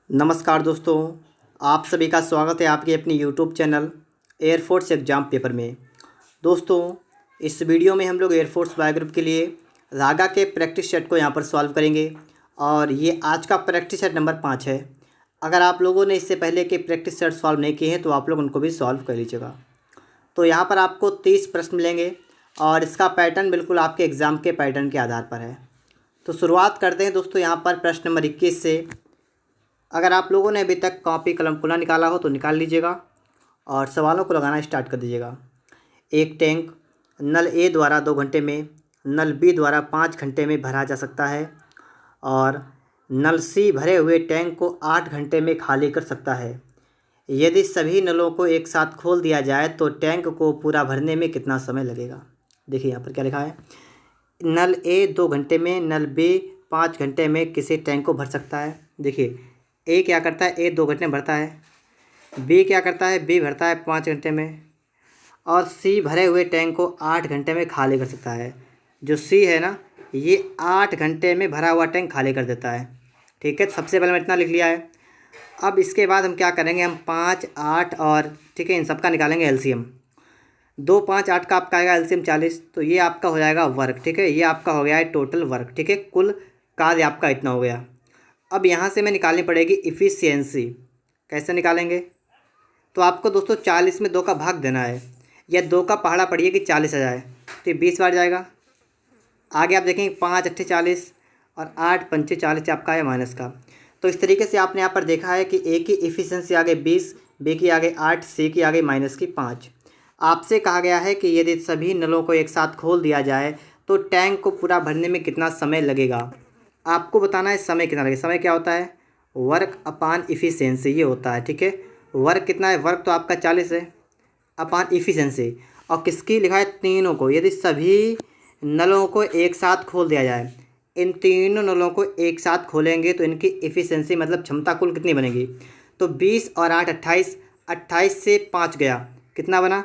नमस्कार दोस्तों, आप सभी का स्वागत है आपके अपनी YouTube channel air force exam paper में। दोस्तों, इस वीडियो में हम लोग एयरफोर्स बायोग्रुप के लिए रागा के प्रैक्टिस सेट को यहाँ पर सॉल्व करेंगे और ये आज का प्रैक्टिस सेट नंबर 5 है। अगर आप लोगों ने इससे पहले के प्रैक्टिस सेट सॉल्व नहीं किए हैं तो आप लोग उनको भी सॉल्व कर लीजिएगा। तो यहाँ पर आपको 30 प्रश्न मिलेंगे और इसका पैटर्न बिल्कुल आपके एग्ज़ाम के पैटर्न के आधार पर है। तो शुरुआत करते हैं दोस्तों यहाँ पर प्रश्न नंबर 21 से। अगर आप लोगों ने अभी तक कॉपी कलम खुला निकाला हो तो निकाल लीजिएगा और सवालों को लगाना स्टार्ट कर दीजिएगा। एक टैंक नल ए द्वारा 2 घंटे में, नल बी द्वारा 5 घंटे में भरा जा सकता है और नल सी भरे हुए टैंक को 8 घंटे में खाली कर सकता है। यदि सभी नलों को एक साथ खोल दिया जाए तो टैंक को पूरा भरने में कितना समय लगेगा। देखिए यहाँ पर क्या लिखा है, नल ए 2 घंटे में, नल बी 5 घंटे में किसी टैंक को भर सकता है। देखिए ए क्या करता है, ए 2 घंटे में भरता है, बी क्या करता है, बी भरता है 5 घंटे में और सी भरे हुए टैंक को 8 घंटे में खाली कर सकता है। जो सी है ना, ये 8 घंटे में भरा हुआ टैंक खाली कर देता है। ठीक है, सबसे पहले मैं इतना लिख लिया है। अब इसके बाद हम क्या करेंगे, हम 5, 8 और ठीक है इन सब का निकालेंगे एलसीएम। 2, 5, 8 का आपका आएगा एलसीएम 40, तो ये आपका हो जाएगा वर्क। ठीक है, ये आपका हो गया है टोटल वर्क। ठीक है, कुल कार्य आपका इतना हो गया। अब यहाँ से हमें निकालनी पड़ेगी इफ़िशियंसी। कैसे निकालेंगे, तो आपको दोस्तों 40 में 2 का भाग देना है या 2 का पहाड़ा पड़िए कि 40 आ जाए तो ये 20 बार जाएगा। आगे आप देखेंगे 5 अट्ठे 40 और 8 पंचे 40 आपका है माइनस का। तो इस तरीके से आपने यहाँ पर देखा है कि ए की इफ़िशियंसी आगे 20, बी की आगे 8, सी की आगे माइनस की 5। आपसे कहा गया है कि यदि सभी नलों को एक साथ खोल दिया जाए तो टैंक को पूरा भरने में कितना समय लगेगा। आपको बताना है समय कितना लगेगा। समय क्या होता है, वर्क अपान इफ़िशियंसी ये होता है। ठीक है, वर्क कितना है, वर्क तो आपका 40 है अपान इफ़िशियंसी, और किसकी लिखा है, तीनों को। यदि सभी नलों को एक साथ खोल दिया जाए, इन तीनों नलों को एक साथ खोलेंगे तो इनकी इफ़िशियंसी मतलब क्षमता कुल कितनी बनेगी। तो 20 और 8 28, 28 से 5 गया, कितना बना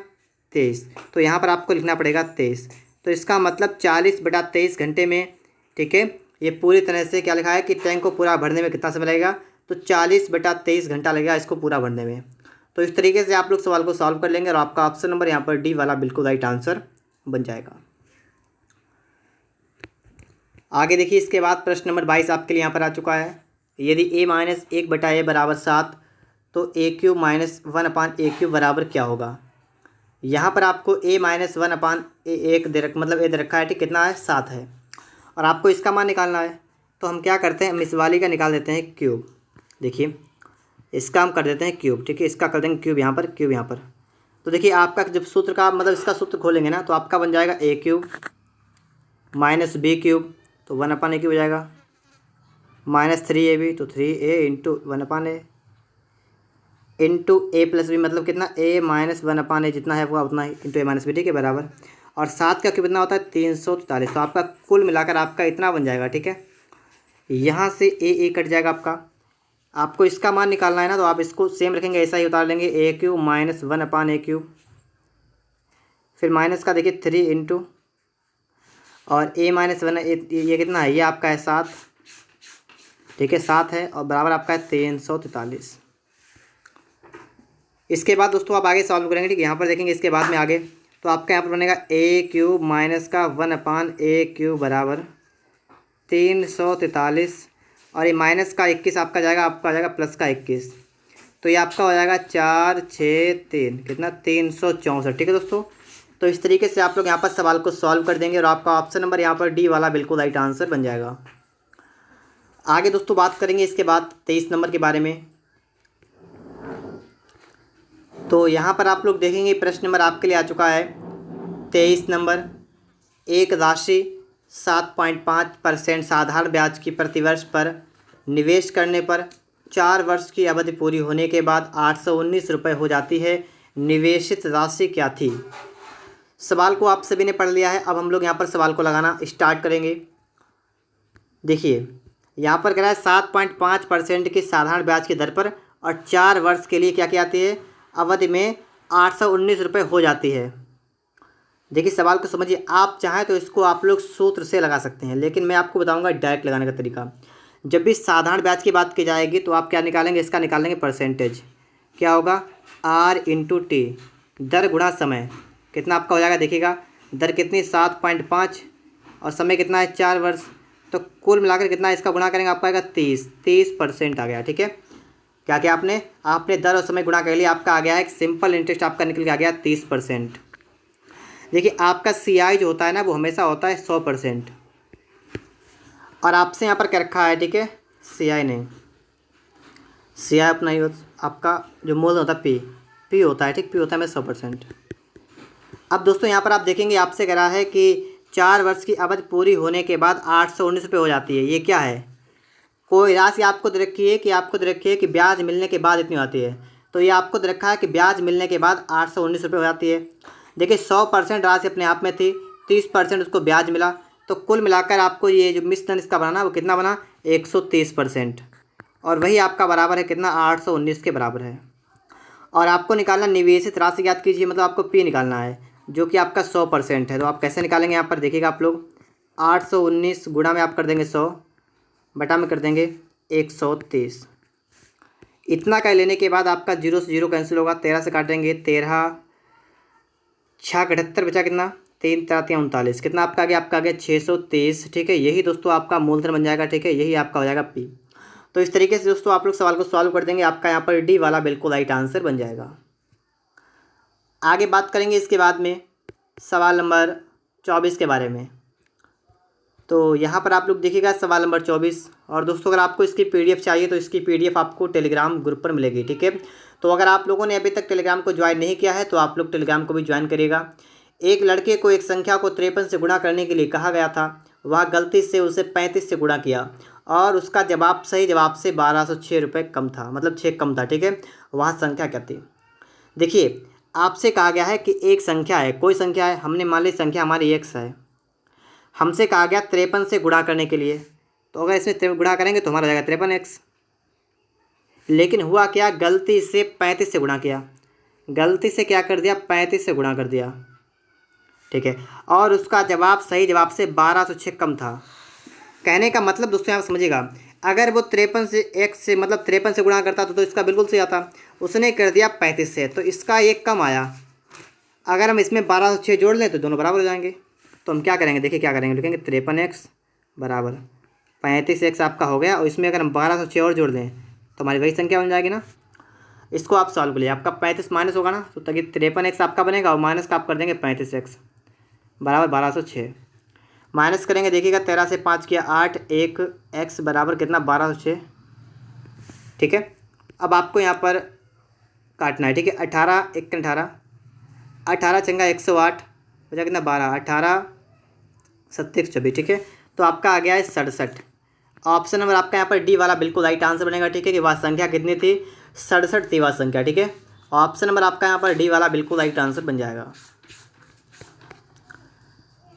23। तो यहाँ पर आपको लिखना पड़ेगा 23। तो इसका मतलब 40/23 घंटे में। ठीक है, ये पूरी तरह से क्या लिखा है कि टैंक को पूरा भरने में कितना समय लगेगा, तो 40/23 घंटा लगेगा इसको पूरा भरने में। तो इस तरीके से आप लोग सवाल को सॉल्व कर लेंगे और आपका ऑप्शन नंबर यहाँ पर डी वाला बिल्कुल राइट आंसर बन जाएगा। आगे देखिए, इसके बाद प्रश्न नंबर 22 आपके लिए यहाँ पर आ चुका है। यदि a-1/a बराबर 7 तो a³ - 1/a³ बराबर क्या होगा। यहाँ पर आपको a-1/a1 दे रखा है। ठीक, कितना है, 7 है और आपको इसका मान निकालना है। तो हम क्या करते हैं, हम इस वाली का निकाल देते हैं क्यूब। देखिए इसका हम कर देते हैं क्यूब। ठीक है, इसका कर देंगे क्यूब यहाँ पर, क्यूब यहाँ पर। तो देखिए आपका जब सूत्र का मतलब इसका सूत्र खोलेंगे ना तो आपका बन जाएगा a³ - b³ तो 1/a³ हो जाएगा, -3ab तो 3a into 1/a into a+b मतलब कितना, a-1/a जितना है वो उतना ही इंटू a-b। ठीक है, बराबर। और 7 का क्यूब कितना होता है, 343। तो आपका कुल मिलाकर आपका इतना बन जाएगा। ठीक है, यहाँ से ए कट जाएगा आपका। आपको इसका मान निकालना है ना तो आप इसको सेम रखेंगे, ऐसा ही उतार लेंगे, a³ - 1/a³। फिर माइनस का देखिए 3 इंटू और a-1 ये कितना है, ये आपका है 7। ठीक है, 7 है और बराबर आपका है 343। इसके बाद दोस्तों आप आगे सॉल्व करेंगे। ठीक है, यहाँ पर देखेंगे इसके बाद में आगे तो आपका यहाँ पर बनेगा a³ - 1/a³ बराबर 343 और ये माइनस का 21 आपका जाएगा, आपका आ जाएगा प्लस का 21। तो ये आपका हो जाएगा 4 6 3 कितना 364। ठीक है दोस्तों, तो इस तरीके से आप लोग यहाँ पर सवाल को सॉल्व कर देंगे और आपका ऑप्शन नंबर यहाँ पर डी वाला बिल्कुल राइट आंसर बन जाएगा। आगे दोस्तों बात करेंगे इसके बाद 23 नंबर के बारे में। तो यहाँ पर आप लोग देखेंगे प्रश्न नंबर आपके लिए आ चुका है 23 नंबर। एक राशि 7.5% साधारण ब्याज की प्रतिवर्ष पर निवेश करने पर 4 वर्ष की अवधि पूरी होने के बाद 819 रुपये हो जाती है। निवेशित राशि क्या थी। सवाल को आप सभी ने पढ़ लिया है। अब हम लोग यहाँ पर सवाल को लगाना स्टार्ट करेंगे। देखिए यहाँ पर कह रहा है 7.5% की साधारण ब्याज की दर पर और 4 वर्ष के लिए क्या क्या आती है, अवधि में 819 रुपये हो जाती है। देखिए सवाल को समझिए, आप चाहें तो इसको आप लोग सूत्र से लगा सकते हैं लेकिन मैं आपको बताऊंगा डायरेक्ट लगाने का तरीका। जब भी साधारण ब्याज की बात की जाएगी तो आप क्या निकालेंगे, इसका निकालेंगे परसेंटेज। क्या होगा, आर इंटू टी, दर गुणा समय। कितना आपका हो जाएगा, देखिएगा दर कितनी 7.5 और समय कितना है 4 वर्ष। तो कुल मिलाकर कितना इसका गुणा करेंगे, आपका आएगा 30% आ गया। ठीक है, क्या क्या आपने दर और समय गुणा कर लिया, आपका आ गया है एक सिंपल इंटरेस्ट, आपका निकल के आ गया 30%। देखिए आपका CI जो होता है ना वो हमेशा होता है 100%। और आपसे यहाँ पर क्या रखा है, ठीक है, CI नहीं, CI अपना ही आपका जो मूल होता है P होता है, ठीक, P होता है मैं 100%। अब दोस्तों यहाँ पर आप देखेंगे आपसे कह रहा है कि 4 वर्ष की अवधि पूरी होने के बाद 819 रुपये हो जाती है। ये क्या है, कोई राशि आपको दे रखी है कि ब्याज मिलने के बाद इतनी आती है। तो ये आपको दे रखा है कि ब्याज मिलने के बाद 819 रुपये हो जाती है। देखिए 100% राशि अपने आप में थी, 30% उसको ब्याज मिला, तो कुल मिलाकर आपको ये जो मिश्रण इसका बना वो कितना बना, 130%। और वही आपका बराबर है कितना, 819 के बराबर है। और आपको निकालना निवेशित राशि, याद कीजिए, मतलब आपको P निकालना है जो कि आपका 100% है। तो आप कैसे निकालेंगे, यहाँ पर देखिएगा आप लोग, 819 गुणा में आप कर देंगे 100, बटा में कर देंगे 130। इतना का लेने के बाद आपका 0 से 0 कैंसिल होगा, 13 से काटेंगे, 13 6 78 बचा कितना, 3 3 39, कितना आपका आ गया, 623। ठीक है, यही दोस्तों आपका मूलधन बन जाएगा। ठीक है, यही आपका हो जाएगा P। तो इस तरीके से दोस्तों आप लोग सवाल को सॉल्व कर देंगे, आपका यहाँ पर D वाला बिल्कुल राइट आंसर बन जाएगा। आगे बात करेंगे इसके बाद में सवाल नंबर 24 के बारे में। तो यहाँ पर आप लोग देखिएगा सवाल नंबर 24। और दोस्तों अगर आपको इसकी PDF चाहिए तो इसकी PDF आपको टेलीग्राम ग्रुप पर मिलेगी। ठीक है, तो अगर आप लोगों ने अभी तक टेलीग्राम को ज्वाइन नहीं किया है तो आप लोग टेलीग्राम को भी ज्वाइन करिएगा। एक लड़के को एक संख्या को 53 से गुणा करने के लिए कहा गया था, वह गलती से उसे 35 से गुणा किया और उसका जवाब सही जवाब से 1206 रुपये कम था, मतलब 6 कम था। ठीक है, वह संख्या क्या थी। देखिए आपसे कहा गया है कि एक संख्या है, कोई संख्या है, हमने मान ली संख्या हमारी x है, हमसे कहा गया 53 से गुणा करने के लिए। तो अगर इसमें गुणा करेंगे तो हमारा हो जाएगा 53x। लेकिन हुआ क्या, गलती से 35 से गुणा किया, गलती से क्या कर दिया, 35 से गुणा कर दिया। ठीक है, और उसका जवाब सही जवाब से 1206 कम था। कहने का मतलब दोस्तों यहाँ समझिएगा, अगर वो 53 से x से मतलब 53 से गुणा करता तो इसका बिल्कुल सही आता, उसने कर दिया 35 से, तो इसका एक कम आया। अगर हम इसमें 1206 जोड़ लें तो दोनों बराबर हो जाएंगे। तो हम क्या करेंगे, देखिए क्या करेंगे, लिखेंगे 53x बराबर 35x आपका हो गया, और इसमें अगर हम 1206 और जोड़ दें तो हमारी वही संख्या बन जाएगी ना। इसको आप सॉल्व करिए, आपका 35 माइनस होगा ना, तो ताकि 53x आपका बनेगा और माइनस का आप कर देंगे 35x बराबर 1206। माइनस करेंगे, देखिएगा 13 से 5 किया 8, 1 x बराबर कितना 1206। ठीक है, अब आपको यहाँ पर काटना है। ठीक है, 18 1 18, 18 चंगा 108 बचा कितना 12, 18 7 24। ठीक है, तो आपका आ गया है 67। ऑप्शन नंबर आपका यहाँ पर D वाला बिल्कुल राइट आंसर बनेगा। ठीक है, कि वह संख्या कितनी थी, 67 थी वह संख्या। ठीक है, ऑप्शन नंबर आपका यहाँ पर D वाला बिल्कुल राइट आंसर बन जाएगा।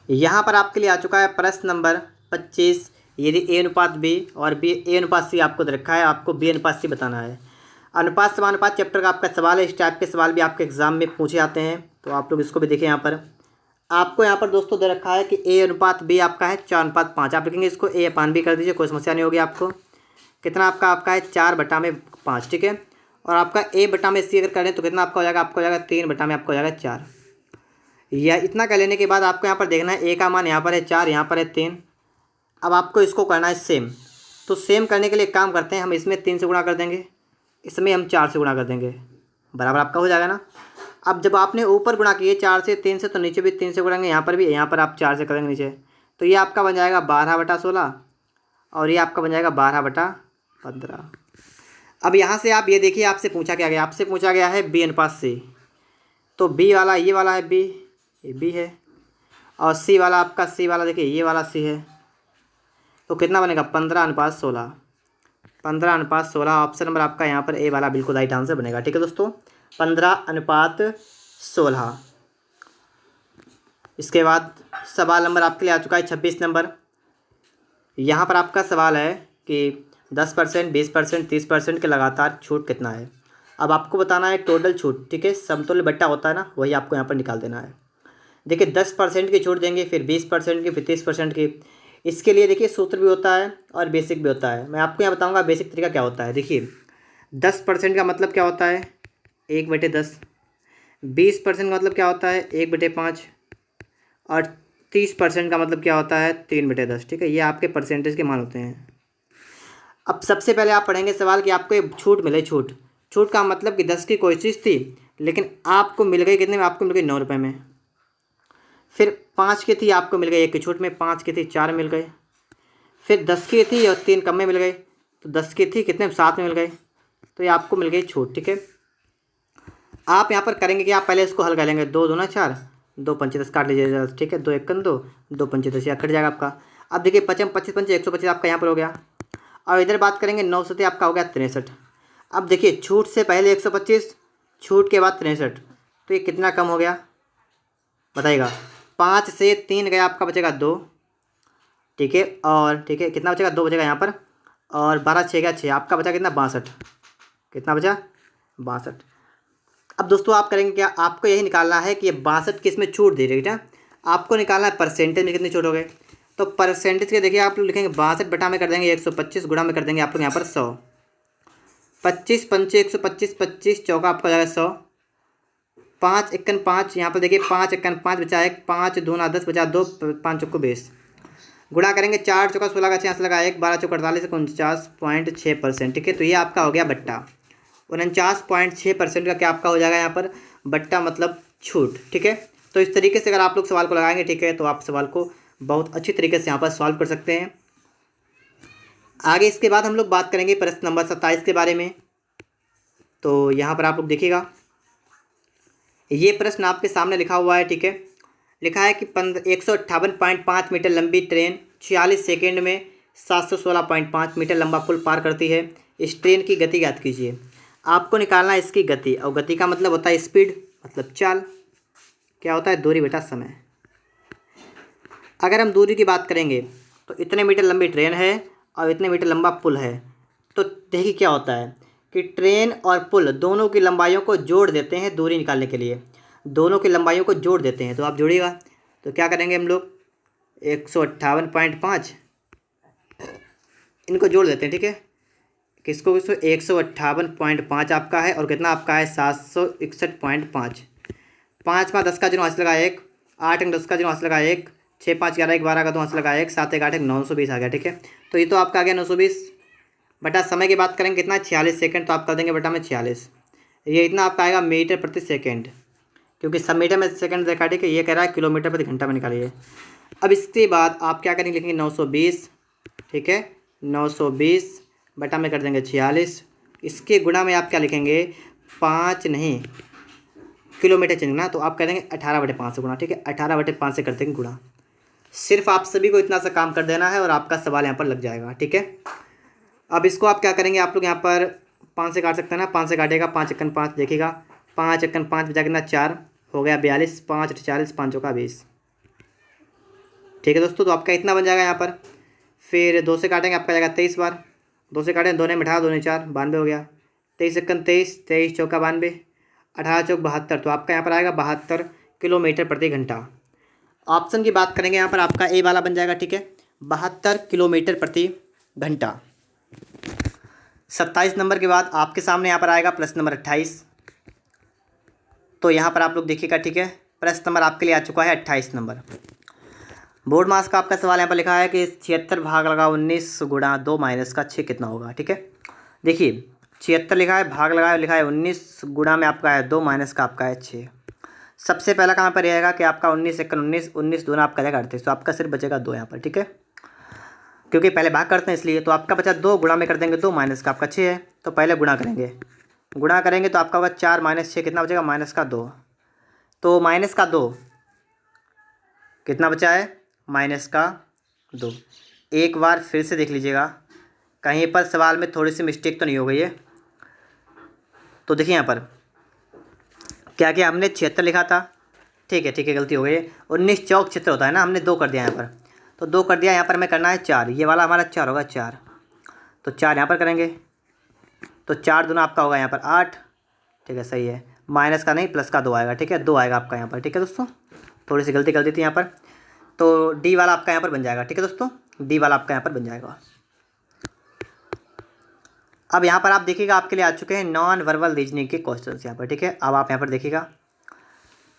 यहाँ पर आपके लिए आ चुका है प्रश्न नंबर 25। यदि A अनुपात B और A अनुपात C आपको दे रखा है, आपको B अनुपात C बताना है। अनुपात समानुपात चैप्टर का आपका सवाल है, इस टाइप के सवाल भी आपके एग्जाम में पूछे जाते हैं, तो आप लोग इसको भी देखें। यहाँ पर आपको यहाँ पर दोस्तों दे रखा है कि A अनुपात B आपका है 4:5, आप लिखेंगे इसको A/B कर दीजिए, कोई समस्या नहीं होगी आपको। कितना आपका है 4/5। ठीक है, और आपका A/C अगर करें तो कितना आपका हो जाएगा, आपको हो जाएगा 3 में आपको हो जाएगा 4। या इतना कर लेने के बाद आपको यहाँ पर देखना है A का मान यहाँ पर है 4, यहाँ पर है 3। अब आपको इसको करना है सेम। तो सेम करने के लिए काम करते हैं, हम इसमें 3 से गुणा कर देंगे, इसमें हम 4 से गुणा कर देंगे, बराबर आपका हो जाएगा ना। अब जब आपने ऊपर गुणा किए 4 से 3 से, तो नीचे भी 3 से गुणाएंगे, यहाँ पर भी, यहाँ पर आप 4 से करेंगे नीचे, तो ये आपका बन जाएगा 12/16 और ये आपका बन जाएगा 12/15। अब यहाँ से आप ये देखिए, आपसे पूछा क्या गया, आपसे पूछा गया है B अनुपात C। तो B वाला ये वाला है B, ये B है, और C वाला आपका C वाला देखिए ये वाला C है। तो कितना बनेगा 15:16, 15:16। ऑप्शन नंबर आपका यहाँ पर A वाला बिल्कुल राइट आंसर बनेगा। ठीक है दोस्तों, 15:16। इसके बाद सवाल नंबर आपके लिए आ चुका है 26 नंबर। यहाँ पर आपका सवाल है कि 10%, 20%, 30% के लगातार छूट कितना है। अब आपको बताना है टोटल छूट। ठीक है, समतुल्य बट्टा होता है ना, वही आपको यहाँ पर निकाल देना है। देखिए 10% की छूट देंगे, फिर 20% की, फिर 30% की। इसके लिए देखिए सूत्र भी होता है और बेसिक भी होता है। मैं आपको यहाँ बताऊँगा बेसिक तरीका क्या होता है। देखिए 10% का मतलब क्या होता है 1/10, 20% का मतलब क्या होता है 1/5 और 30% का मतलब क्या होता है 3/10। ठीक है, ये आपके परसेंटेज के मान होते हैं। अब सबसे पहले आप पढ़ेंगे सवाल कि आपको एक छूट मिले। छूट छूट का मतलब कि 10 की कोई चीज़ थी लेकिन आपको मिल गई कितने में, आपको मिल गई 9 रुपये में। फिर 5 की थी आपको मिल गई 1 की छूट में, 5 की थी 4 मिल गए। फिर 10 की थी और 3 कम में मिल गए, तो 10 की थी कितने में 7 में मिल गए, तो ये आपको मिल गई छूट। ठीक है, आप यहाँ पर करेंगे कि आप पहले इसको हल कर लेंगे। 2 दूना 4, 2 पंचे 10 काट लीजिए। ठीक है, 2 एकन 2, 2 पंचे 10, या कट जाएगा आपका। अब देखिए 25 25 पंचे 125 आपका यहाँ पर हो गया। और इधर बात करेंगे 9 सते आपका हो गया 63। अब देखिए छूट से पहले 125, छूट के बाद 63, तो ये कितना कम हो गया बताइएगा। 5 से 3 गया आपका, बचेगा 2। ठीक है, और ठीक है कितना बचेगा 2 बचेगा यहाँ पर, और 12 6 गया 6, आपका बचा कितना 62। कितना बचा 62। अब दोस्तों आप करेंगे क्या, आपको यही निकालना है कि ये 62 किस में छूट दे रही है। आपको निकालना है परसेंटेज में कितनी छूट हो गई। तो परसेंटेज के देखिए आप लोग लिखेंगे 62 बटा में कर देंगे 125, गुणा में कर देंगे आप लोग यहाँ पर 100। 25 पंचे 125, 25 चौका आपका हो जाएगा 100। 5 एकन 5, यहाँ पर देखिए 5 एकन 5 बचा 1, 5 दूना 10 बचा 2, 5 चौको 20। गुणा करेंगे 4 चौका 16 का 6 लगा 1, 12 चौका 48, 49.6%। ठीक है, तो ये आपका हो गया बट्टा। 49.6% का क्या आपका हो जाएगा यहाँ पर बट्टा, मतलब छूट। ठीक है, तो इस तरीके से अगर आप लोग सवाल को लगाएंगे, ठीक है, तो आप सवाल को बहुत अच्छी तरीके से यहाँ पर सॉल्व कर सकते हैं। आगे इसके बाद हम लोग बात करेंगे प्रश्न नंबर 27 के बारे में। तो यहाँ पर आप लोग देखिएगा, ये प्रश्न आपके सामने लिखा हुआ है। ठीक है, लिखा है कि 158.5 मीटर लंबी ट्रेन 46 सेकेंड में 716.5 मीटर लंबा पुल पार करती है। इस ट्रेन की गति ज्ञात कीजिए। आपको निकालना है इसकी गति, और गति का मतलब होता है स्पीड, मतलब चाल। क्या होता है दूरी बटा समय। अगर हम दूरी की बात करेंगे तो इतने मीटर लंबी ट्रेन है और इतने मीटर लंबा पुल है। तो देखिए क्या होता है कि ट्रेन और पुल दोनों की लंबाइयों को जोड़ देते हैं दूरी निकालने के लिए। दोनों की लंबाइयों को जोड़ देते हैं, तो आप जोड़िएगा। तो क्या करेंगे हम लोग 158.5 इनको जोड़ देते हैं। ठीक है, किसको किसको 158.5 आपका है और कितना आपका है 761.5। 5 में 10 का जो हाथ लगा 1, 8 में 10 का जो हाथ लगा 1, 6 5 11 12 का 2 हाथ लगा 1, 7 1 8 920 आ गया। ठीक है, तो ये तो आपका आ गया 920 बटा समय की बात करेंगे कितना 46 सेकंड, तो आप कर देंगे बटा में 46। ये इतना आपका आएगा मीटर प्रति सेकंड, क्योंकि सब मीटर में सेकंड देखा। ठीक है, ये कह रहा है किलोमीटर प्रति घंटा में निकालिए। अब इसके बाद आप क्या करेंगे लिखेंगे 920। ठीक है, 920 बटा में कर देंगे 46। इसके गुणा में आप क्या लिखेंगे 5 नहीं किलोमीटर चेंज ना, तो आप कर देंगे 18/5 से गुणा। ठीक है, 18/5 से कर देंगे गुणा। सिर्फ आप सभी को इतना सा काम कर देना है और आपका सवाल यहाँ पर लग जाएगा। ठीक है, अब इसको आप क्या करेंगे, आप लोग यहाँ पर 5 से काट सकते हैं ना, 5 से काटेगा 5 एकन 5 देखिएगा, 5 एकन 5 बचा कितना 4 हो गया 42, 5 40, 5 चौका 20। ठीक है दोस्तों, तो आपका इतना बन जाएगा यहाँ पर। फिर 2 से काटेंगे आपका जाएगा 23 बार, 2 से काटेंगे 2 ने मिठा 2 ने 4 92 हो गया। 23 एकन 23, 23 चौका 92, 18 चौक 72, तो आपका यहाँ पर आएगा 72 किलोमीटर प्रति घंटा। ऑप्शन की बात करेंगे यहाँ पर आपका ए वाला बन जाएगा। ठीक है, 72 किलोमीटर प्रति घंटा। 27 नंबर के बाद आपके सामने यहाँ पर आएगा प्रश्न नंबर 28। तो यहाँ पर आप लोग देखिएगा। ठीक है, प्रश्न नंबर आपके लिए आ चुका है 28 नंबर। बोर्ड मास का आपका सवाल यहाँ पर लिखा है कि 76 भाग लगा 19 गुणा 2 माइनस का 6 कितना होगा। ठीक है, देखिए 76 लिखा है, भाग लगा लिखा है 19, गुणा में आपका है 2 माइनस का आपका है 6। सबसे पहला कहाँ पर रहेगा कि आपका 19 एकन 19, 19 दूना आपका जाएगा 38, तो आपका सिर्फ बचेगा 2 यहाँ पर। ठीक है, क्योंकि पहले भाग करते हैं इसलिए। तो आपका बचा 2, गुणा में कर देंगे 2 माइनस का आपका 6 है, तो पहले गुणा करेंगे। गुणा करेंगे तो आपका होगा 4 माइनस 6 कितना बचेगा माइनस का 2। तो माइनस का 2 कितना बचा है माइनस का 2। एक बार फिर से देख लीजिएगा, कहीं पर सवाल में थोड़ी सी मिस्टेक तो नहीं हो गई है। तो देखिए यहाँ पर क्या क्या हमने 76 लिखा था। ठीक है गलती हो गई है। 19 चौक 76 होता है ना, हमने 2 कर दिया यहाँ पर, तो 2 कर दिया। यहाँ पर हमें करना है 4, ये वाला हमारा 4 होगा 4, तो 4 यहाँ पर करेंगे। तो 4 दूना आपका होगा यहाँ पर 8। ठीक है, सही है, माइनस का नहीं प्लस का 2 आएगा। ठीक है, 2 आएगा आपका यहाँ पर। ठीक है दोस्तों, थोड़ी सी गलती कर दी थी यहाँ पर, तो डी वाला आपका यहाँ पर बन जाएगा। ठीक है दोस्तों, डी वाला आपका यहाँ पर बन जाएगा। अब यहाँ पर आप देखिएगा आपके लिए आ चुके हैं नॉन वर्बल रीजनिंग के क्वेश्चंस यहाँ पर, ठीक है। अब आप यहाँ पर देखिएगा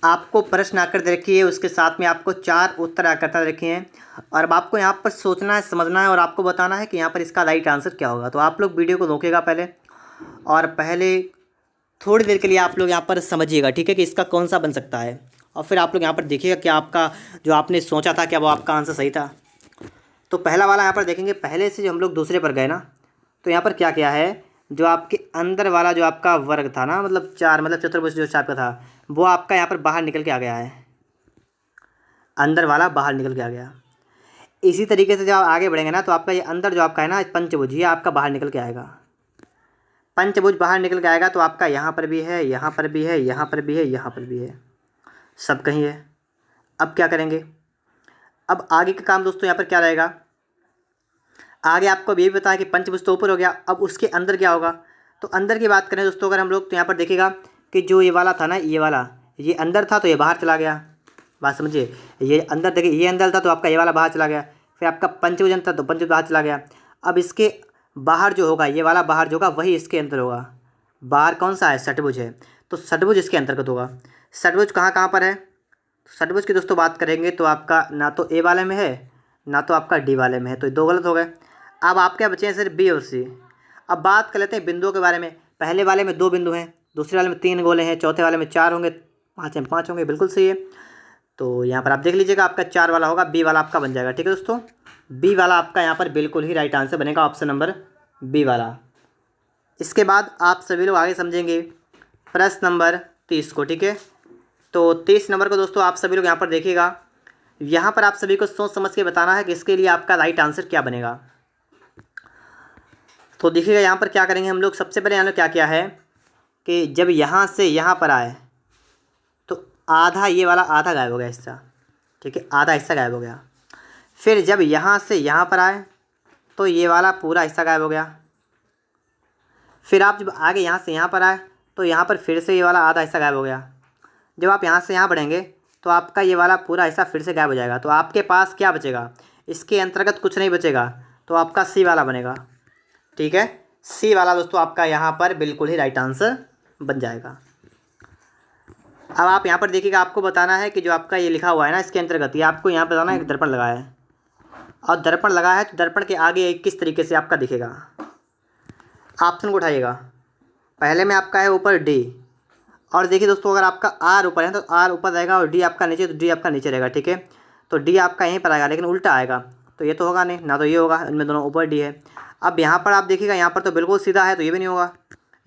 आपको प्रश्न आकृति रखी है, उसके साथ में आपको 4 उत्तर आकृतियाँ रखी हैं और अब आपको यहाँ पर सोचना है, समझना है और आपको बताना है कि यहाँ पर इसका राइट आंसर क्या होगा। तो आप लोग वीडियो को रोकेगा पहले और पहले थोड़ी देर के लिए आप लोग यहाँ पर समझिएगा, ठीक है, कि इसका कौन सा बन सकता है और फिर आप लोग यहाँ पर देखिएगा कि आपका जो आपने सोचा था क्या वो आपका आंसर सही था। तो पहला वाला यहाँ पर देखेंगे, पहले से जो हम लोग दूसरे पर गए ना, तो यहाँ पर क्या क्या है, जो आपके अंदर वाला जो आपका वर्ग था ना, मतलब 4 मतलब चतुर्भुज जो टाइप का था, वो आपका यहाँ पर बाहर निकल के आ गया है, अंदर वाला बाहर निकल के आ गया। इसी तरीके से जब आप आगे बढ़ेंगे ना, तो आपका ये अंदर जो आपका है ना पंचभुज, ये आपका बाहर निकल के आएगा। पंचभुज बाहर निकल के आएगा तो आपका यहाँ पर भी है, यहाँ पर भी है, यहाँ पर भी है, यहाँ पर भी है, सब कहीं है। अब क्या करेंगे, अब आगे का काम दोस्तों यहाँ पर क्या रहेगा, आगे आपको ये भी पता है कि पंचभुज तो ऊपर हो गया, अब उसके अंदर क्या होगा। तो अंदर की बात करें दोस्तों अगर हम लोग, तो यहाँ पर देखिएगा कि जो ये वाला था ना, ये वाला ये अंदर था तो ये बाहर चला गया, बात समझिए। ये अंदर देखिए, ये अंदर था तो आपका ये वाला बाहर चला गया, फिर आपका पंचभुज था तो पंचभुज बाहर चला गया। अब इसके बाहर जो होगा, ये वाला बाहर जो होगा वही इसके अंदर होगा। बाहर कौन सा है, षटभुज है, तो षटभुज इसके अंतर्गत होगा। षटभुज कहाँ कहाँ पर है, षटभुज की दोस्तों बात करेंगे तो आपका ना तो ए वाले में है ना तो आपका डी वाले में है, तो 2 गलत हो गए। अब आपके बचे हैं सिर्फ बी और सी। अब बात कर लेते हैं बिंदुओं के बारे में। पहले वाले में 2 बिंदु हैं, दूसरे वाले में 3 गोले हैं, चौथे वाले में 4 होंगे, 5 में 5 होंगे, बिल्कुल सही है। तो यहाँ पर आप देख लीजिएगा आपका 4 वाला होगा, बी वाला आपका बन जाएगा, ठीक है दोस्तों। बी वाला आपका यहाँ पर बिल्कुल ही राइट आंसर बनेगा, ऑप्शन नंबर बी वाला। इसके बाद आप सभी लोग आगे समझेंगे प्रश्न नंबर 30 को, ठीक है। तो 30 नंबर को दोस्तों आप सभी लोग यहाँ पर देखिएगा, यहाँ पर आप सभी को सोच समझ के बताना है कि इसके लिए आपका राइट आंसर क्या बनेगा। तो देखिएगा यहाँ पर क्या करेंगे हम लोग, सबसे पहले यहाँ क्या किया है कि जब यहाँ से यहाँ पर आए तो आधा, ये वाला आधा गायब हो गया हिस्सा, ठीक है, आधा हिस्सा गायब हो गया। फिर जब यहाँ से यहाँ पर आए तो ये वाला पूरा हिस्सा गायब हो गया। फिर आप जब आगे यहाँ से यहाँ पर आए तो यहाँ पर फिर से ये वाला आधा हिस्सा गायब हो गया। जब आप यहाँ से यहाँ बढ़ेंगे तो आपका ये वाला पूरा हिस्सा फिर से गायब हो जाएगा। तो आपके पास क्या बचेगा, इसके अंतर्गत कुछ नहीं बचेगा, तो आपका सी वाला बनेगा, ठीक है। सी वाला दोस्तों आपका यहाँ पर बिल्कुल ही राइट आंसर बन जाएगा। अब आप यहाँ पर देखिएगा, आपको बताना है कि जो आपका ये लिखा हुआ है ना, इसके अंतर्गत ये आपको यहाँ बताना है कि दर्पण लगाया है और दर्पण लगाया है तो दर्पण के आगे किस तरीके से आपका दिखेगा। ऑप्शन को उठाइएगा, पहले में आपका है ऊपर डी, और देखिए दोस्तों अगर आपका आर ऊपर है तो आर ऊपर रहेगा और डी आपका नीचे, तो डी आपका नीचे रहेगा, ठीक है। तो डी आपका यहीं पर आएगा लेकिन उल्टा आएगा, तो ये तो होगा नहीं, ना तो ये होगा, इनमें दोनों ऊपर डी है। अब यहाँ पर आप देखिएगा, यहाँ पर तो बिल्कुल सीधा है तो ये भी नहीं होगा,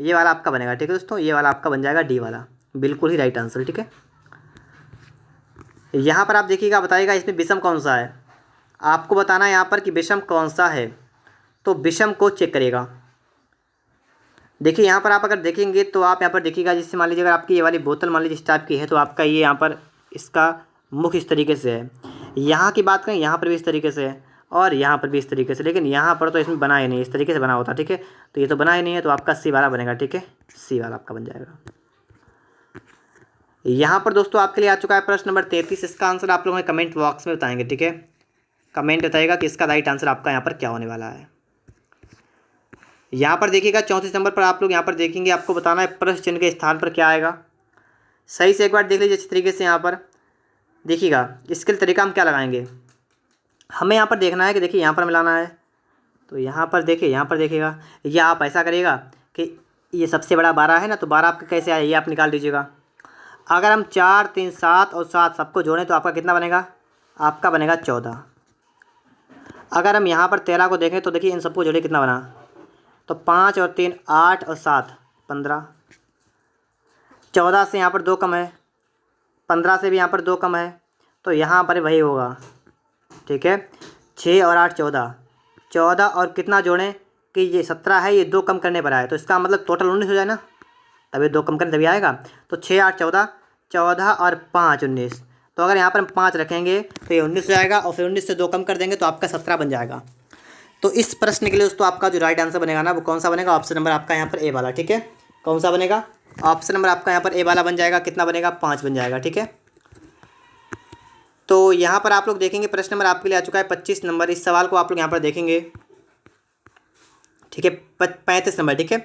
ये वाला आपका बनेगा, ठीक है दोस्तों। ये वाला आपका बन जाएगा डी वाला, बिल्कुल ही राइट आंसर, ठीक है। यहाँ पर आप देखिएगा, बताइएगा इसमें विषम कौन सा है, आपको बताना है यहाँ पर कि विषम कौन सा है। तो विषम को चेक करिएगा। देखिए यहाँ पर आप अगर देखेंगे तो आप यहाँ पर देखिएगा, जिससे मान लीजिए अगर आपकी ये वाली बोतल मान लीजिए इस टाइप की है तो आपका ये यहाँ पर इसका मुख इस तरीके से है। यहाँ की बात करें, यहाँ पर भी इस तरीके से है और यहाँ पर भी इस तरीके से, लेकिन यहाँ पर तो इसमें बना ही नहीं, इस तरीके से बना होता, ठीक है। तो ये तो बना ही नहीं है, तो आपका सी वाला बनेगा, ठीक है, सी वाला आपका बन जाएगा। यहाँ पर दोस्तों आपके लिए आ चुका है प्रश्न नंबर 33। इसका आंसर आप लोगों ने कमेंट बॉक्स में बताएंगे, ठीक है। कमेंट बताइएगा कि इसका राइट आंसर आपका यहाँ पर क्या होने वाला है। यहाँ पर देखिएगा 34 नंबर पर आप लोग यहाँ पर देखेंगे, आपको बताना है प्रश्न चिन्ह के स्थान पर क्या आएगा। सही से एक बार देख लीजिए अच्छी तरीके से। यहाँ पर देखिएगा इसके तरीका हम क्या लगाएंगे, हमें यहाँ पर देखना है कि देखिए यहाँ पर मिलाना है, तो यहाँ पर देखिए, यहाँ पर देखिएगा, या आप ऐसा करिएगा कि ये सबसे बड़ा 12 है ना, तो 12 आपका कैसे आए ये आप निकाल दीजिएगा। अगर हम 4, 3, 7 और 7 सबको जोड़ें तो आपका कितना बनेगा, आपका बनेगा 14। अगर हम यहाँ पर 13 को देखें तो देखिए इन सबको जोड़े कितना बना, तो 5 और 3 8 और 7 15। 14 से यहाँ पर 2 कम है, 15 से भी यहाँ पर 2 कम है, तो यहाँ पर वही होगा, ठीक है। 6 और 8 14, 14 और कितना जोड़ें कि ये 17 है, ये 2 कम करने पर आए, तो इसका मतलब टोटल 19 हो जाए ना, तभी 2 कम करने तभी आएगा। तो 6 8 14, 14 और 5 19, तो अगर यहाँ पर हम 5 रखेंगे तो ये 19 हो जाएगा और फिर 19 से 2 कम कर देंगे तो आपका 17 बन जाएगा। तो इस प्रश्न के लिए दोस्तों आपका जो राइट आंसर बनेगा ना, वो कौन सा बनेगा, ऑप्शन नंबर आपका यहाँ पर ए वाला, ठीक है। कौन सा बनेगा, ऑप्शन नंबर आपका यहाँ पर ए वाला बन जाएगा। कितना बनेगा, 5 बन जाएगा, ठीक है। तो यहाँ पर आप लोग देखेंगे प्रश्न नंबर आपके लिए आ चुका है 25 नंबर। इस सवाल को आप लोग यहाँ पर देखेंगे, ठीक है, 35 नंबर, ठीक है।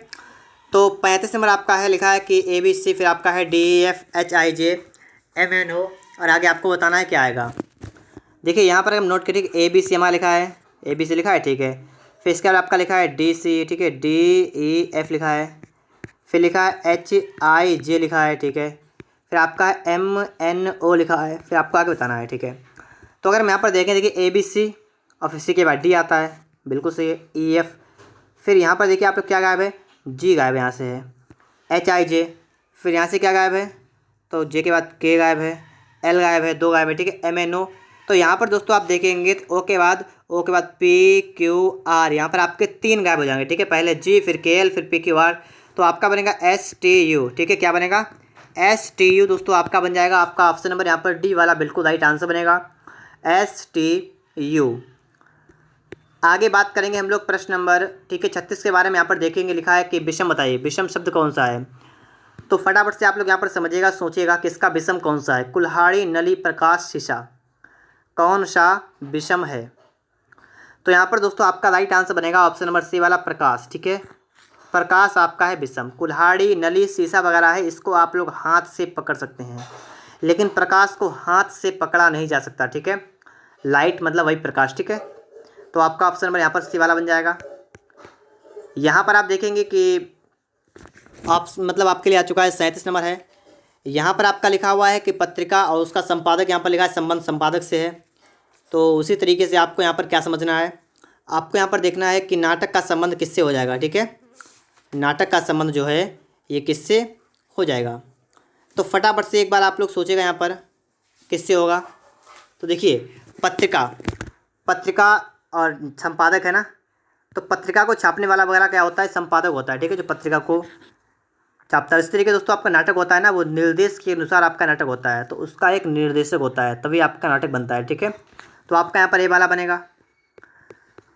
तो 35 नंबर आपका है, लिखा है कि ABC, फिर आपका है DEFHIJMNO, और आगे आपको बताना है क्या आएगा। देखिए यहाँ पर हम नोट करिए ABC हमारा लिखा है, ABC लिखा है, ठीक है। फिर इसके बाद आपका लिखा है DC, ठीक है, DEF लिखा है, फिर लिखा है HIJ लिखा है, ठीक है, फिर आपका है MNO लिखा है, फिर आपको आगे बताना है, ठीक है। तो अगर हम यहाँ पर देखें, देखिए ABC और फिर C के बाद D आता है, बिल्कुल सही है, EF, फिर यहाँ पर देखिए आप लोग क्या गायब है, G गायब है, यहाँ से है HIJ, फिर यहाँ से क्या गायब है, तो J के बाद K गायब है, L गायब है, 2 गायब है, ठीक है, MNO। तो यहाँ पर दोस्तों आप देखेंगे तो O के बाद PQR, यहाँ पर आपके 3 गायब हो जाएंगे, ठीक है, पहले G फिर KL फिर PQR, तो आपका बनेगा STU, ठीक है, क्या बनेगा, STU दोस्तों आपका बन जाएगा। आपका ऑप्शन नंबर यहाँ पर D वाला बिल्कुल राइट आंसर बनेगा, STU। आगे बात करेंगे हम लोग प्रश्न नंबर, ठीक है, 36 के बारे में। यहाँ पर देखेंगे, लिखा है कि विषम बताइए, विषम शब्द कौन सा है। तो फटाफट से आप लोग यहाँ पर समझिएगा, सोचिएगा कि इसका विषम कौन सा है। कुल्हाड़ी, नली, प्रकाश, शीशा, कौन सा विषम है। तो यहाँ पर दोस्तों आपका राइट आंसर बनेगा ऑप्शन नंबर C वाला, प्रकाश, ठीक है, प्रकाश आपका है विषम। कुल्हाड़ी, नली, शीशा वगैरह है, इसको आप लोग हाथ से पकड़ सकते हैं, लेकिन प्रकाश को हाथ से पकड़ा नहीं जा सकता, ठीक है। लाइट मतलब वही प्रकाश, ठीक है। तो आपका ऑप्शन नंबर यहाँ पर C वाला बन जाएगा। यहाँ पर आप देखेंगे कि मतलब आपके लिए आ चुका है 37 नंबर है। यहाँ पर आपका लिखा हुआ है कि पत्रिका और उसका संपादक, यहाँ पर लिखा है संबंध संपादक से है। तो उसी तरीके से आपको यहाँ पर क्या समझना है, आपको यहाँ पर देखना है कि नाटक का संबंध किससे हो जाएगा, ठीक है, नाटक का संबंध जो है ये किससे हो जाएगा। तो फटाफट से एक बार आप लोग सोचेगा यहाँ पर किससे होगा। तो देखिए पत्रिका, पत्रिका और संपादक है ना, तो पत्रिका को छापने वाला वगैरह क्या होता है, संपादक होता है, ठीक है, जो पत्रिका को छापता है। इस तरीके दोस्तों आपका नाटक होता है ना, वो निर्देश के अनुसार आपका नाटक होता है, तो उसका एक निर्देशक होता है, तभी आपका नाटक बनता है, ठीक है। तो आपका यहाँ पर ए वाला बनेगा।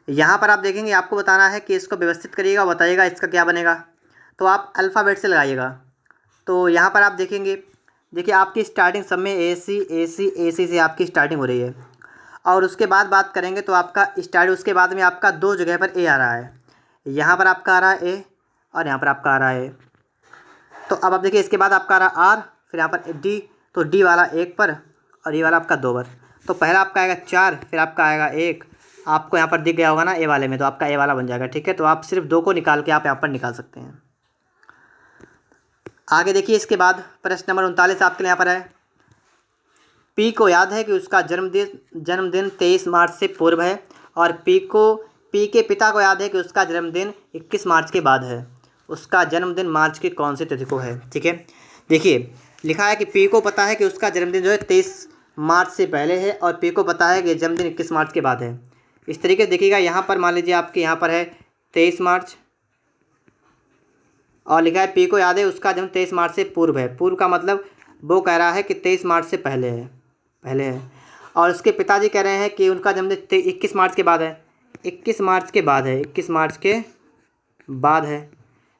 यहाँ पर आप देखेंगे, आपको बताना है कि इसको व्यवस्थित करिएगा, बताइएगा इसका क्या बनेगा। तो आप अल्फ़ाबेट से लगाइएगा। तो यहाँ पर आप देखेंगे, देखिए आपकी स्टार्टिंग सब में AC से आपकी स्टार्टिंग हो रही है, और उसके बाद बात करेंगे तो आपका स्टार्ट, उसके बाद में आपका 2 जगह पर A आ रहा है, यहाँ पर आपका आ रहा है A और यहाँ पर आपका आ रहा है A। तो अब आप देखिए इसके बाद आपका आ रहा R, फिर यहाँ पर D, तो D वाला 1 पर और ये वाला आपका 2 पर। तो पहला आपका आएगा 4, फिर आपका आएगा 1, आपको यहाँ पर दिख गया होगा ना A वाले में, तो आपका A वाला बन जाएगा, ठीक है। तो आप सिर्फ 2 को निकाल के आप यहाँ पर निकाल सकते हैं। आगे देखिए इसके बाद प्रश्न नंबर 39 आपके लिए यहाँ पर है, P को याद है कि उसका जन्मदिन 23 मार्च से पूर्व है, और P के पिता को याद है कि उसका जन्मदिन 21 मार्च के बाद है। उसका जन्मदिन मार्च की कौन सी तिथि को है, ठीक है। देखिए लिखा है कि P को पता है कि उसका जन्मदिन जो है 23 मार्च से पहले है, और P को पता है कि जन्मदिन 21 मार्च के बाद है। इस तरीके से देखिएगा, यहाँ पर मान लीजिए आपके यहाँ पर है 23 मार्च, और लिखा है P को याद है उसका जन्म 23 मार्च से पूर्व है। पूर्व का मतलब वो कह रहा है कि 23 मार्च से पहले है, और उसके पिताजी कह रहे हैं कि उनका जन्मदिन 21 मार्च के बाद है, 21 मार्च के बाद है, 21 मार्च के बाद है।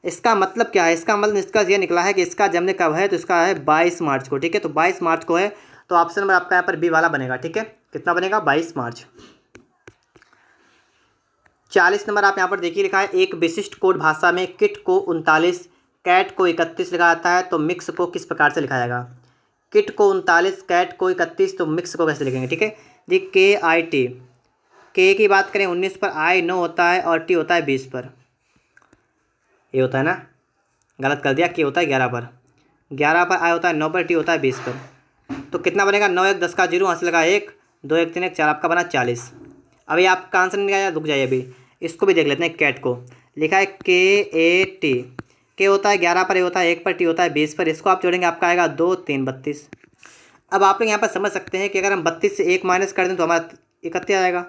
इसका मतलब क्या है, इसका मतलब निष्कर्ष ये निकला है कि इसका जन्मदिन कब है, तो इसका है 22 मार्च को, ठीक है। तो 22 मार्च को है, तो ऑप्शन नंबर आपका यहाँ पर B वाला बनेगा, ठीक है। कितना बनेगा, 22 मार्च। 40 नंबर आप यहाँ पर देखिए, लिखा है एक विशिष्ट कोड भाषा में किट को 39, कैट को 31 लिखा जाता है, तो मिक्स को किस प्रकार से लिखा जाएगा। किट को 39, कैट को 31, तो मिक्स को कैसे लिखेंगे, ठीक है। देखिए KIT, K की बात करें 19 पर, I 9 होता है, और T होता है 20 पर। ये होता है ना, गलत कर दिया, K होता है 11 पर, 11 पर, I होता है 9 पर, T होता है 20 पर। तो कितना बनेगा, 9 1 10 का 0, यहाँ से लगा 1 2 1 3 1 4, आपका बना 40। अभी आपका आंसर नहीं आया, रुक जाइए, अभी इसको भी देख लेते हैं। कैट को लिखा है KAT, K होता है 11 पर, A होता है 1 पर, T होता है 20 पर। इसको आप जोड़ेंगे, आपका आएगा 2 3 32। अब आप लोग यहाँ पर समझ सकते हैं कि अगर हम 32 से 1 माइनस कर दें तो हमारा 31 आ जाएगा,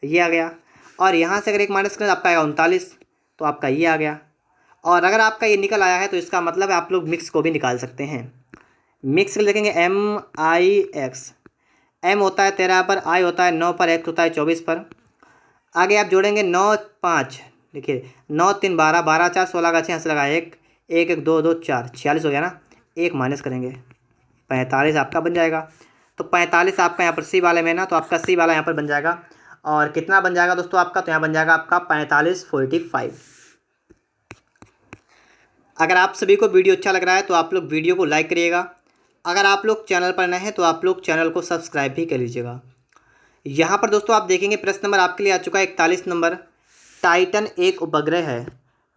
ये आ गया, और यहाँ से अगर 1 माइनस करें तो आपका आएगा 39, तो आपका ये आ गया। और अगर आपका ये निकल आया है तो इसका मतलब है आप लोग मिक्स को भी निकाल सकते हैं। मिक्स देखेंगे MIX, M होता है 13 पर, I होता है 9 पर, X होता है 24 पर। आगे आप जोड़ेंगे 9 5, देखिए 9 3 12, 12 4 16 का 6, यहाँ से लगा 1 1 1 2 2 4, 46 हो गया ना। 1 माइनस करेंगे, 45 आपका बन जाएगा। तो 45 आपका यहाँ पर सी वाले में ना, तो आपका सी वाला यहाँ पर बन जाएगा। और कितना बन जाएगा दोस्तों आपका, तो यहाँ बन जाएगा आपका 45/45। अगर आप सभी को वीडियो अच्छा लग रहा है तो आप लोग वीडियो को लाइक करिएगा। अगर आप लोग चैनल पर नए हैं तो आप लोग चैनल को सब्सक्राइब भी कर लीजिएगा। यहाँ पर दोस्तों आप देखेंगे प्रश्न नंबर आपके लिए आ चुका है 41 नंबर। टाइटन एक उपग्रह है।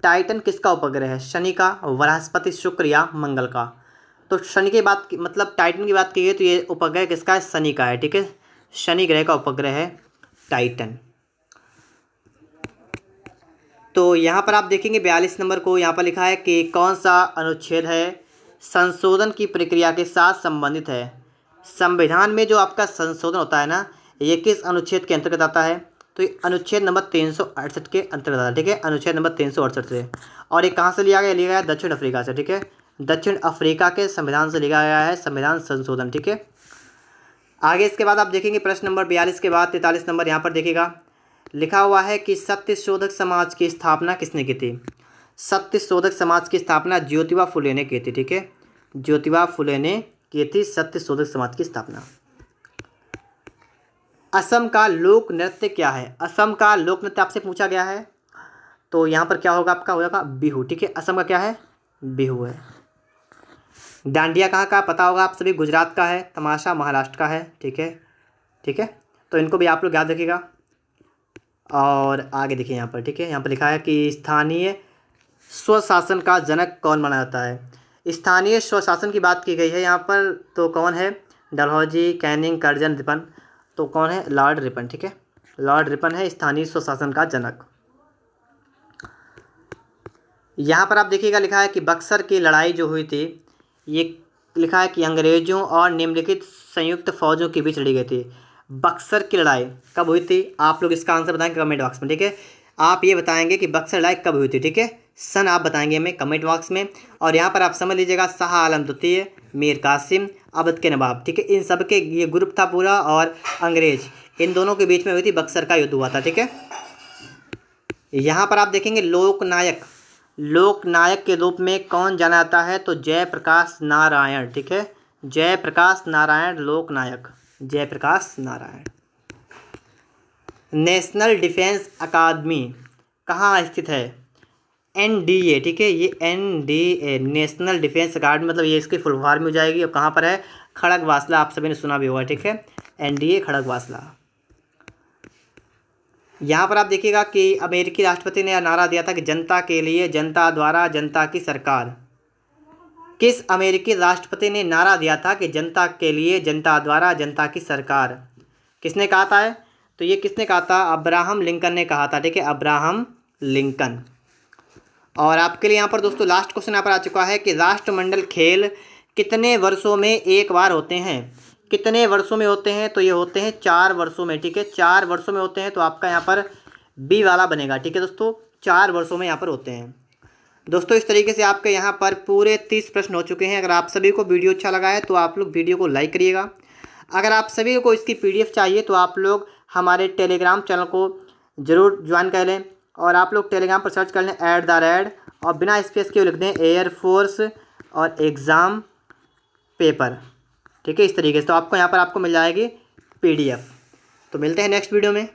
टाइटन किसका उपग्रह है? शनि का, बृहस्पति, शुक्र या मंगल का? तो शनि की बात मतलब टाइटन की बात की गई तो ये उपग्रह किसका है? शनि का है। ठीक है, शनि ग्रह का उपग्रह है टाइटन। तो यहाँ पर आप देखेंगे 42 नंबर को, यहाँ पर लिखा है कि कौन सा अनुच्छेद है संशोधन की प्रक्रिया के साथ संबंधित है? संविधान में जो आपका संशोधन होता है ना, ये किस अनुच्छेद के अंतर्गत आता है? तो ये अनुच्छेद नंबर 368 के अंतर्गत आता है। ठीक है, अनुच्छेद नंबर 368 से। और ये कहाँ से लिया गया है? दक्षिण अफ्रीका से। ठीक है, दक्षिण अफ्रीका के संविधान से लिया गया है संविधान संशोधन। ठीक है, आगे इसके बाद आप देखेंगे प्रश्न नंबर 42 के बाद 43 नंबर यहाँ पर देखिएगा, लिखा हुआ है कि सत्यशोधक समाज की स्थापना किसने की थी? सत्यशोधक समाज की स्थापना ज्योतिबा फुले ने की थी। ठीक है, ज्योतिबा फुले ने की थी सत्यशोधक समाज की स्थापना। असम का लोक नृत्य क्या है? असम का लोक नृत्य आपसे पूछा गया है, तो यहाँ पर क्या होगा आपका? होगा बिहू। ठीक है, असम का क्या है? बिहू है। डांडिया कहाँ का पता होगा आप सभी? गुजरात का है। तमाशा महाराष्ट्र का है। ठीक है, ठीक है, तो इनको भी आप लोग याद रखिएगा। और आगे देखिए यहाँ पर। ठीक है, यहाँ पर लिखा है कि स्थानीय स्वशासन का जनक कौन माना जाता है? स्थानीय स्वशासन की बात की गई है यहाँ पर, तो कौन है? Dalhousie, Canning, Curzon, Ripon. तो कौन है? Lord Ripon. ठीक है, लॉर्ड रिपन है स्थानीय स्वशासन का जनक। यहाँ पर आप देखिएगा लिखा है कि बक्सर की लड़ाई जो हुई थी, ये लिखा है कि अंग्रेजों और निम्नलिखित संयुक्त फौजों के बीच लड़ी गई थी। बक्सर की लड़ाई कब हुई थी? आप लोग इसका आंसर बताएंगे कमेंट बॉक्स में। ठीक है, आप ये बताएंगे कि बक्सर लड़ाई कब हुई थी। ठीक है, सन आप बताएंगे हमें कमेंट बॉक्स में। और यहाँ पर आप समझ लीजिएगा शाह आलम द्वितीय, मीर कासिम, अवध के नवाब। ठीक है, इन सब के ये ग्रुप था पूरा, और अंग्रेज, इन दोनों के बीच में हुई थी बक्सर का युद्ध हुआ था। ठीक है, यहाँ पर आप देखेंगे लोकनायक, लोकनायक के रूप में कौन जाना जाता है? तो जयप्रकाश नारायण। ठीक है, जयप्रकाश नारायण लोकनायक, जयप्रकाश नारायण। नेशनल डिफेंस अकादमी कहाँ स्थित है? NDA। ठीक है, ये NDA नेशनल डिफेंस अकादमी, मतलब ये इसकी फुल फॉर्म हो जाएगी। और कहाँ पर है? खड़गवासला, आप सभी ने सुना भी होगा। ठीक है, NDA खड़गवासला। यहाँ पर आप देखिएगा कि अमेरिकी राष्ट्रपति ने नारा दिया था कि जनता के लिए, जनता द्वारा, जनता की सरकार। किस अमेरिकी राष्ट्रपति ने नारा दिया था कि जनता के लिए, जनता द्वारा, जनता की सरकार? किसने कहा था? तो ये किसने कहा था? अब्राहम लिंकन ने कहा था। ठीक है, अब्राहम लिंकन। और आपके लिए यहाँ पर दोस्तों लास्ट क्वेश्चन यहाँ पर आ चुका है कि राष्ट्रमंडल खेल कितने वर्षों में एक बार होते हैं? कितने वर्षों में होते हैं? तो ये होते हैं 4 वर्षों में। ठीक है, 4 वर्षों में होते हैं, तो आपका यहाँ पर बी वाला बनेगा। ठीक है दोस्तों, 4 वर्षों में यहाँ पर होते हैं। दोस्तों इस तरीके से आपके यहाँ पर पूरे 30 प्रश्न हो चुके हैं। अगर आप सभी को वीडियो अच्छा लगा है तो आप लोग वीडियो को लाइक करिएगा। अगर आप सभी को इसकी PDF चाहिए तो आप लोग हमारे टेलीग्राम चैनल को ज़रूर ज्वाइन कर लें। और आप लोग टेलीग्राम पर सर्च कर लें @ और बिना स्पेस के लिख दें एयरफोर्स और एग्ज़ाम पेपर। ठीक है, इस तरीके से तो आपको यहाँ पर आपको मिल जाएगी PDF। तो मिलते हैं नेक्स्ट वीडियो में।